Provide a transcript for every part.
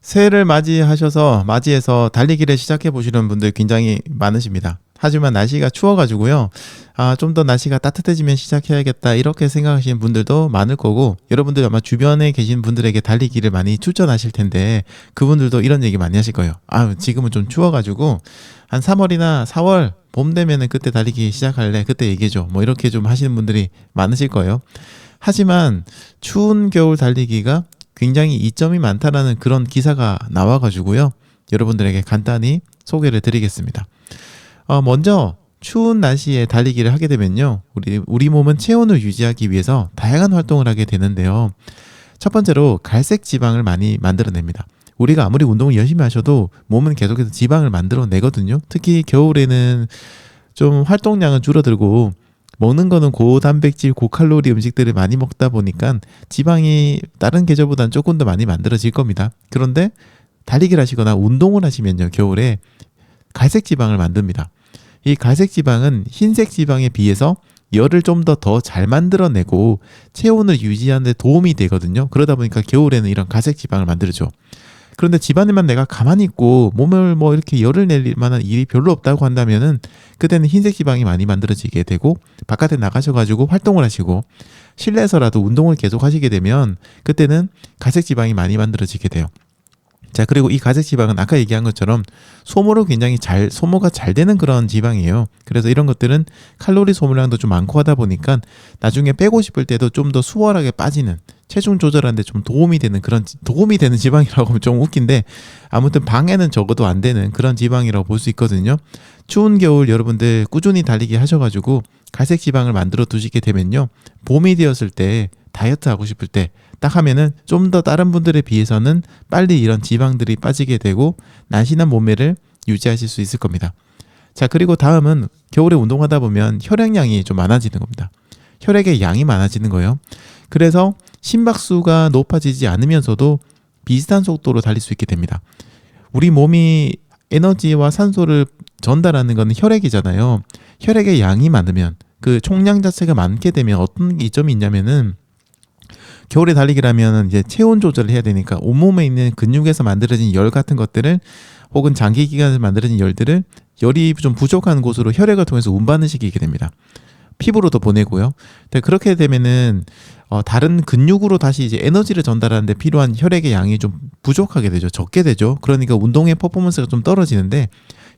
새해를 맞이해서 달리기를 시작해 보시는 분들 굉장히 많으십니다. 하지만 날씨가 추워가지고요. 좀 더 날씨가 따뜻해지면 시작해야겠다 이렇게 생각하시는 분들도 많을 거고, 여러분들 아마 주변에 계신 분들에게 달리기를 많이 추천하실 텐데 그분들도 이런 얘기 많이 하실 거예요. 지금은 좀 추워가지고 한 3월이나 4월 봄 되면은 그때 달리기 시작할래, 그때 얘기해줘, 뭐 이렇게 좀 하시는 분들이 많으실 거예요. 하지만 추운 겨울 달리기가 굉장히 이점이 많다라는 그런 기사가 나와가지고요. 여러분들에게 간단히 소개를 드리겠습니다. 먼저 추운 날씨에 달리기를 하게 되면요. 우리 몸은 체온을 유지하기 위해서 다양한 활동을 하게 되는데요. 첫 번째로 갈색 지방을 많이 만들어냅니다. 우리가 아무리 운동을 열심히 하셔도 몸은 계속해서 지방을 만들어내거든요. 특히 겨울에는 좀 활동량은 줄어들고 먹는 거는 고단백질, 고칼로리 음식들을 많이 먹다 보니까 지방이 다른 계절보다는 조금 더 많이 만들어질 겁니다. 그런데 달리기를 하시거나 운동을 하시면요, 겨울에 갈색 지방을 만듭니다. 이 갈색 지방은 흰색 지방에 비해서 열을 좀 더 잘 만들어내고 체온을 유지하는 데 도움이 되거든요. 그러다 보니까 겨울에는 이런 갈색 지방을 만들죠. 그런데 집안에만 내가 가만히 있고 몸을 뭐 이렇게 열을 낼 만한 일이 별로 없다고 한다면은 그때는 흰색 지방이 많이 만들어지게 되고, 바깥에 나가셔가지고 활동을 하시고 실내에서라도 운동을 계속 하시게 되면 그때는 갈색 지방이 많이 만들어지게 돼요. 자, 그리고 이 갈색 지방은 아까 얘기한 것처럼 소모가 잘 되는 그런 지방이에요. 그래서 이런 것들은 칼로리 소모량도 좀 많고 하다 보니까 나중에 빼고 싶을 때도 좀 더 수월하게 빠지는, 체중 조절하는데 좀 도움이 되는 지방이라고 하면 좀 웃긴데, 아무튼 방해는 적어도 안 되는 그런 지방이라고 볼 수 있거든요. 추운 겨울 여러분들 꾸준히 달리기 하셔가지고 갈색 지방을 만들어 두시게 되면요, 봄이 되었을 때 다이어트 하고 싶을 때 딱 하면은 좀 더 다른 분들에 비해서는 빨리 이런 지방들이 빠지게 되고 날씬한 몸매를 유지하실 수 있을 겁니다. 자, 그리고 다음은 겨울에 운동하다 보면 혈액량이 좀 많아지는 겁니다. 혈액의 양이 많아지는 거예요. 그래서 심박수가 높아지지 않으면서도 비슷한 속도로 달릴 수 있게 됩니다. 우리 몸이 에너지와 산소를 전달하는 것은 혈액이잖아요. 혈액의 양이 많으면, 그 총량 자체가 많게 되면 어떤 이점이 있냐면은, 겨울에 달리기를 하면 이제 체온 조절을 해야 되니까 온몸에 있는 근육에서 만들어진 열 같은 것들을, 혹은 장기기관에서 만들어진 열들을 열이 좀 부족한 곳으로 혈액을 통해서 운반을 시키게 됩니다. 피부로도 보내고요. 그렇게 되면은 다른 근육으로 다시 이제 에너지를 전달하는데 필요한 혈액의 양이 좀 부족하게 되죠. 적게 되죠. 그러니까 운동의 퍼포먼스가 좀 떨어지는데,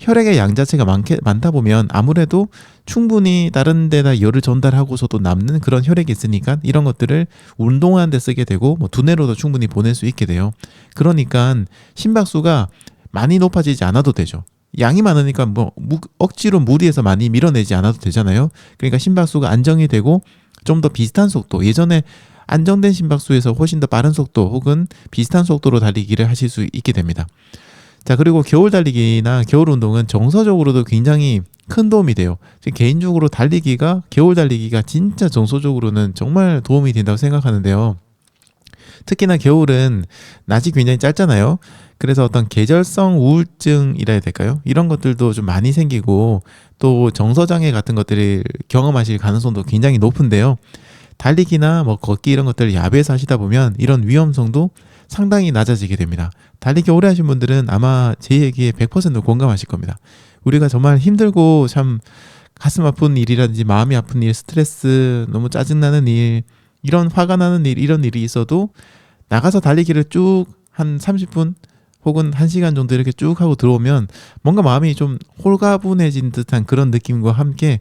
혈액의 양 자체가 많다 보면 아무래도 충분히 다른 데다 열을 전달하고서도 남는 그런 혈액이 있으니까 이런 것들을 운동하는 데 쓰게 되고, 뭐 두뇌로도 충분히 보낼 수 있게 돼요. 그러니까 심박수가 많이 높아지지 않아도 되죠. 양이 많으니까 뭐 억지로 무리해서 많이 밀어내지 않아도 되잖아요. 그러니까 심박수가 안정이 되고 좀 더 비슷한 속도, 예전에 안정된 심박수에서 훨씬 더 빠른 속도 혹은 비슷한 속도로 달리기를 하실 수 있게 됩니다. 자, 그리고 겨울 달리기나 겨울 운동은 정서적으로도 굉장히 큰 도움이 돼요. 개인적으로 겨울 달리기가 진짜 정서적으로는 정말 도움이 된다고 생각하는데요. 특히나 겨울은 낮이 굉장히 짧잖아요. 그래서 어떤 계절성 우울증이라 해야 될까요? 이런 것들도 좀 많이 생기고, 또 정서장애 같은 것들을 경험하실 가능성도 굉장히 높은데요. 달리기나 뭐 걷기 이런 것들을 야외에서 하시다 보면 이런 위험성도 상당히 낮아지게 됩니다. 달리기 오래 하신 분들은 아마 제 얘기에 100% 공감하실 겁니다. 우리가 정말 힘들고 참 가슴 아픈 일이라든지 마음이 아픈 일, 스트레스, 너무 짜증나는 일, 이런 화가 나는 일, 이런 일이 있어도 나가서 달리기를 쭉 한 30분 혹은 1시간 정도 이렇게 쭉 하고 들어오면 뭔가 마음이 좀 홀가분해진 듯한 그런 느낌과 함께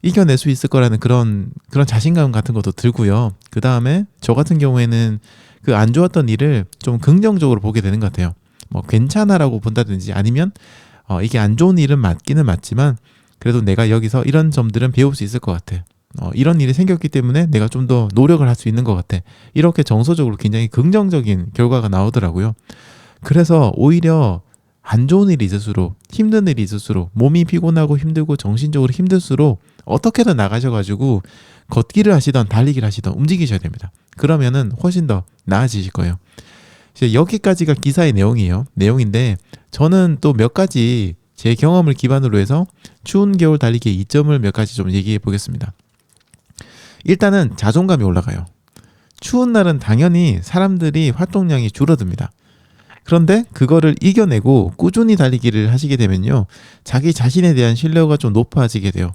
이겨낼 수 있을 거라는 그런 자신감 같은 것도 들고요. 그 다음에 저 같은 경우에는 그 안 좋았던 일을 좀 긍정적으로 보게 되는 것 같아요. 뭐 괜찮아라고 본다든지, 아니면 이게 안 좋은 일은 맞기는 맞지만 그래도 내가 여기서 이런 점들은 배울 수 있을 것 같아. 이런 일이 생겼기 때문에 내가 좀 더 노력을 할 수 있는 것 같아. 이렇게 정서적으로 굉장히 긍정적인 결과가 나오더라고요. 그래서 오히려 안 좋은 일이 있을수록, 힘든 일이 있을수록, 몸이 피곤하고 힘들고 정신적으로 힘들수록 어떻게든 나가셔가지고 걷기를 하시던 달리기를 하시던 움직이셔야 됩니다. 그러면은 훨씬 더 나아지실 거예요. 이제 여기까지가 기사의 내용인데, 저는 또 몇 가지 제 경험을 기반으로 해서 추운 겨울 달리기의 이점을 몇 가지 좀 얘기해 보겠습니다. 일단은 자존감이 올라가요. 추운 날은 당연히 사람들이 활동량이 줄어듭니다. 그런데 그거를 이겨내고 꾸준히 달리기를 하시게 되면요. 자기 자신에 대한 신뢰가 좀 높아지게 돼요.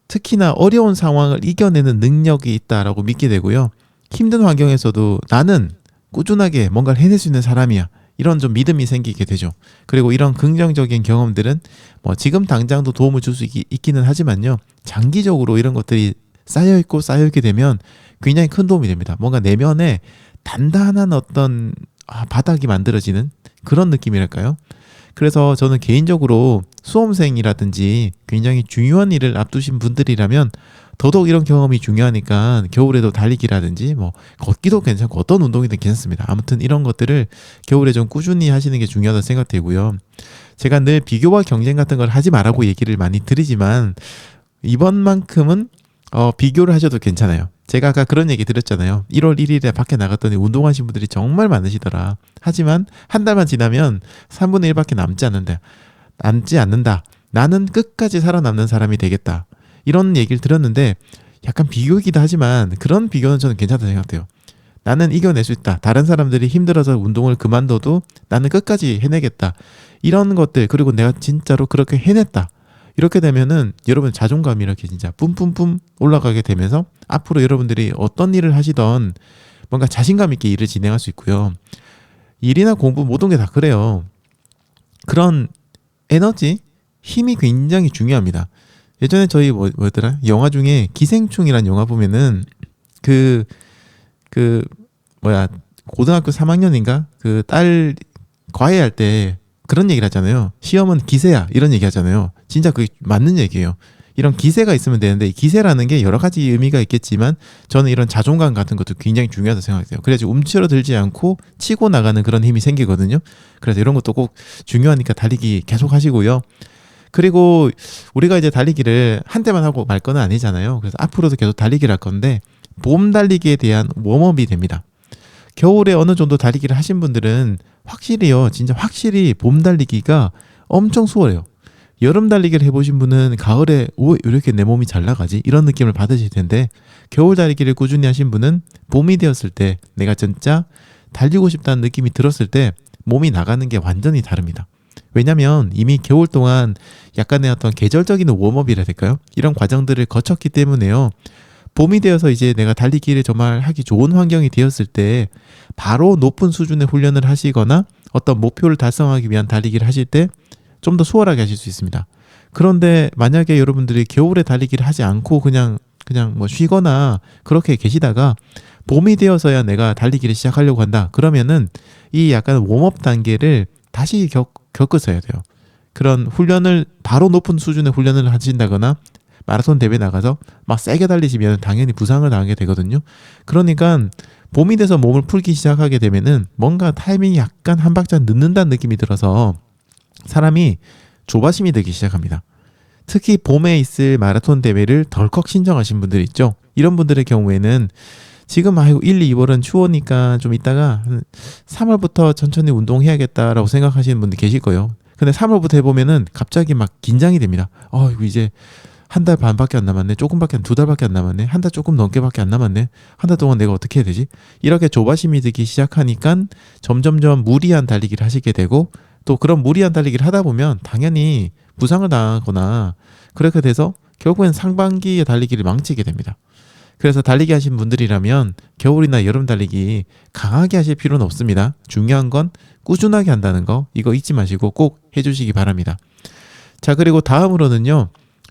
특히나 어려운 상황을 이겨내는 능력이 있다라고 믿게 되고요. 힘든 환경에서도 나는 꾸준하게 뭔가를 해낼 수 있는 사람이야. 이런 좀 믿음이 생기게 되죠. 그리고 이런 긍정적인 경험들은 뭐 지금 당장도 도움을 줄 수 있기는 하지만요. 장기적으로 이런 것들이 쌓여있고 쌓여있게 되면 굉장히 큰 도움이 됩니다. 뭔가 내면에 단단한 어떤 바닥이 만들어지는 그런 느낌이랄까요? 그래서 저는 개인적으로 수험생이라든지 굉장히 중요한 일을 앞두신 분들이라면 더더욱 이런 경험이 중요하니까 겨울에도 달리기라든지 뭐 걷기도 괜찮고 어떤 운동이든 괜찮습니다. 아무튼 이런 것들을 겨울에 좀 꾸준히 하시는 게 중요하다고 생각되고요. 제가 늘 비교와 경쟁 같은 걸 하지 말라고 얘기를 많이 드리지만 이번만큼은 비교를 하셔도 괜찮아요. 제가 아까 그런 얘기 드렸잖아요. 1월 1일에 밖에 나갔더니 운동하신 분들이 정말 많으시더라. 하지만 한 달만 지나면 3분의 1밖에 남지 않는다. 나는 끝까지 살아남는 사람이 되겠다. 이런 얘기를 들었는데 약간 비교이기도 하지만 그런 비교는 저는 괜찮다고 생각해요. 나는 이겨낼 수 있다. 다른 사람들이 힘들어서 운동을 그만둬도 나는 끝까지 해내겠다. 이런 것들, 그리고 내가 진짜로 그렇게 해냈다. 이렇게 되면은 여러분 자존감이 이렇게 진짜 뿜뿜뿜 올라가게 되면서 앞으로 여러분들이 어떤 일을 하시던 뭔가 자신감 있게 일을 진행할 수 있고요. 일이나 공부 모든 게 다 그래요. 그런 에너지, 힘이 굉장히 중요합니다. 예전에 저희 뭐였더라? 영화 중에 기생충이란 영화 보면은 그 고등학교 3학년인가? 그 딸 과외할 때 그런 얘기를 하잖아요. 시험은 기세야. 이런 얘기 하잖아요. 진짜 그게 맞는 얘기예요. 이런 기세가 있으면 되는데 이 기세라는 게 여러 가지 의미가 있겠지만 저는 이런 자존감 같은 것도 굉장히 중요하다고 생각해요. 그래야지 움츠러들지 않고 치고 나가는 그런 힘이 생기거든요. 그래서 이런 것도 꼭 중요하니까 달리기 계속 하시고요. 그리고 우리가 이제 달리기를 한때만 하고 말 건 아니잖아요. 그래서 앞으로도 계속 달리기를 할 건데 봄 달리기에 대한 웜업이 됩니다. 겨울에 어느 정도 달리기를 하신 분들은 진짜 확실히 봄 달리기가 엄청 수월해요. 여름 달리기를 해보신 분은 가을에 왜 이렇게 내 몸이 잘 나가지? 이런 느낌을 받으실 텐데 겨울 달리기를 꾸준히 하신 분은 봄이 되었을 때 내가 진짜 달리고 싶다는 느낌이 들었을 때 몸이 나가는 게 완전히 다릅니다. 왜냐면 이미 겨울 동안 약간의 어떤 계절적인 웜업이라 될까요? 이런 과정들을 거쳤기 때문에요. 봄이 되어서 이제 내가 달리기를 정말 하기 좋은 환경이 되었을 때 바로 높은 수준의 훈련을 하시거나 어떤 목표를 달성하기 위한 달리기를 하실 때 좀 더 수월하게 하실 수 있습니다. 그런데 만약에 여러분들이 겨울에 달리기를 하지 않고 그냥 뭐 쉬거나 그렇게 계시다가 봄이 되어서야 내가 달리기를 시작하려고 한다. 그러면은 이 약간 웜업 단계를 다시 겪으셔야 돼요. 그런 훈련을 바로 높은 수준의 훈련을 하신다거나 마라톤 대회 나가서 막 세게 달리시면 당연히 부상을 당하게 되거든요. 그러니까 봄이 돼서 몸을 풀기 시작하게 되면은 뭔가 타이밍이 약간 한 박자 늦는다는 느낌이 들어서 사람이 조바심이 들기 시작합니다. 특히 봄에 있을 마라톤 대회를 덜컥 신청하신 분들 있죠. 이런 분들의 경우에는 지금 1, 2월은 추우니까 좀 이따가 3월부터 천천히 운동해야겠다라고 생각하시는 분들 계실 거예요. 근데 3월부터 해보면은 갑자기 막 긴장이 됩니다. 이거 이제 한 달 반밖에 안 남았네. 조금밖에 2달밖에 안 남았네. 한 달 조금 넘게밖에 안 남았네. 한 달 동안 내가 어떻게 해야 되지? 이렇게 조바심이 들기 시작하니까 점점점 무리한 달리기를 하시게 되고 또 그런 무리한 달리기를 하다 보면 당연히 부상을 당하거나 그렇게 돼서 결국엔 상반기에 달리기를 망치게 됩니다. 그래서 달리기 하신 분들이라면 겨울이나 여름 달리기 강하게 하실 필요는 없습니다. 중요한 건 꾸준하게 한다는 거 이거 잊지 마시고 꼭 해주시기 바랍니다. 자, 그리고 다음으로는요.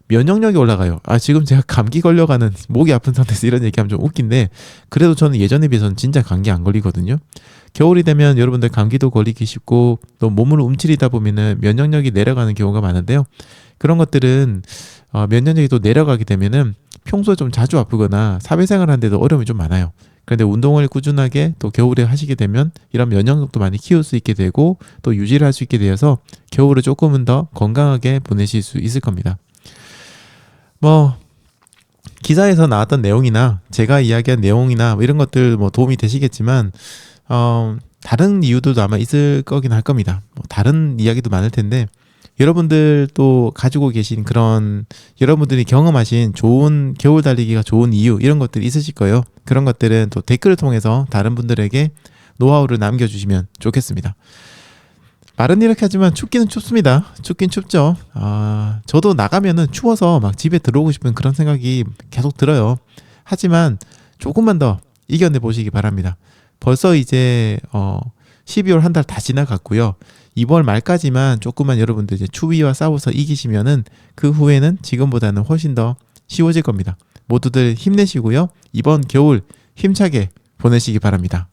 면역력이 올라가요. 지금 제가 감기 걸려가는 목이 아픈 상태에서 이런 얘기하면 좀 웃긴데 그래도 저는 예전에 비해서는 진짜 감기 안 걸리거든요. 겨울이 되면 여러분들 감기도 걸리기 쉽고 또 몸을 움츠리다 보면은 면역력이 내려가는 경우가 많은데요. 그런 것들은 면역력이 또 내려가게 되면은 평소에 좀 자주 아프거나 사회생활 하는데도 어려움이 좀 많아요. 그런데 운동을 꾸준하게 또 겨울에 하시게 되면 이런 면역력도 많이 키울 수 있게 되고 또 유지를 할 수 있게 되어서 겨울을 조금은 더 건강하게 보내실 수 있을 겁니다. 기사에서 나왔던 내용이나 제가 이야기한 내용이나 이런 것들 도움이 되시겠지만 다른 이유들도 아마 있을 거긴 할 겁니다. 다른 이야기도 많을 텐데 여러분들 또 가지고 계신 그런 여러분들이 경험하신 좋은 겨울 달리기가 좋은 이유 이런 것들이 있으실 거예요. 그런 것들은 또 댓글을 통해서 다른 분들에게 노하우를 남겨주시면 좋겠습니다. 말은 이렇게 하지만 춥기는 춥습니다. 춥긴 춥죠. 저도 나가면은 추워서 막 집에 들어오고 싶은 그런 생각이 계속 들어요. 하지만 조금만 더 이겨내 보시기 바랍니다. 벌써 이제 12월 한 달 다 지나갔고요. 2월 말까지만 조금만 여러분들 이제 추위와 싸워서 이기시면은 그 후에는 지금보다는 훨씬 더 쉬워질 겁니다. 모두들 힘내시고요. 이번 겨울 힘차게 보내시기 바랍니다.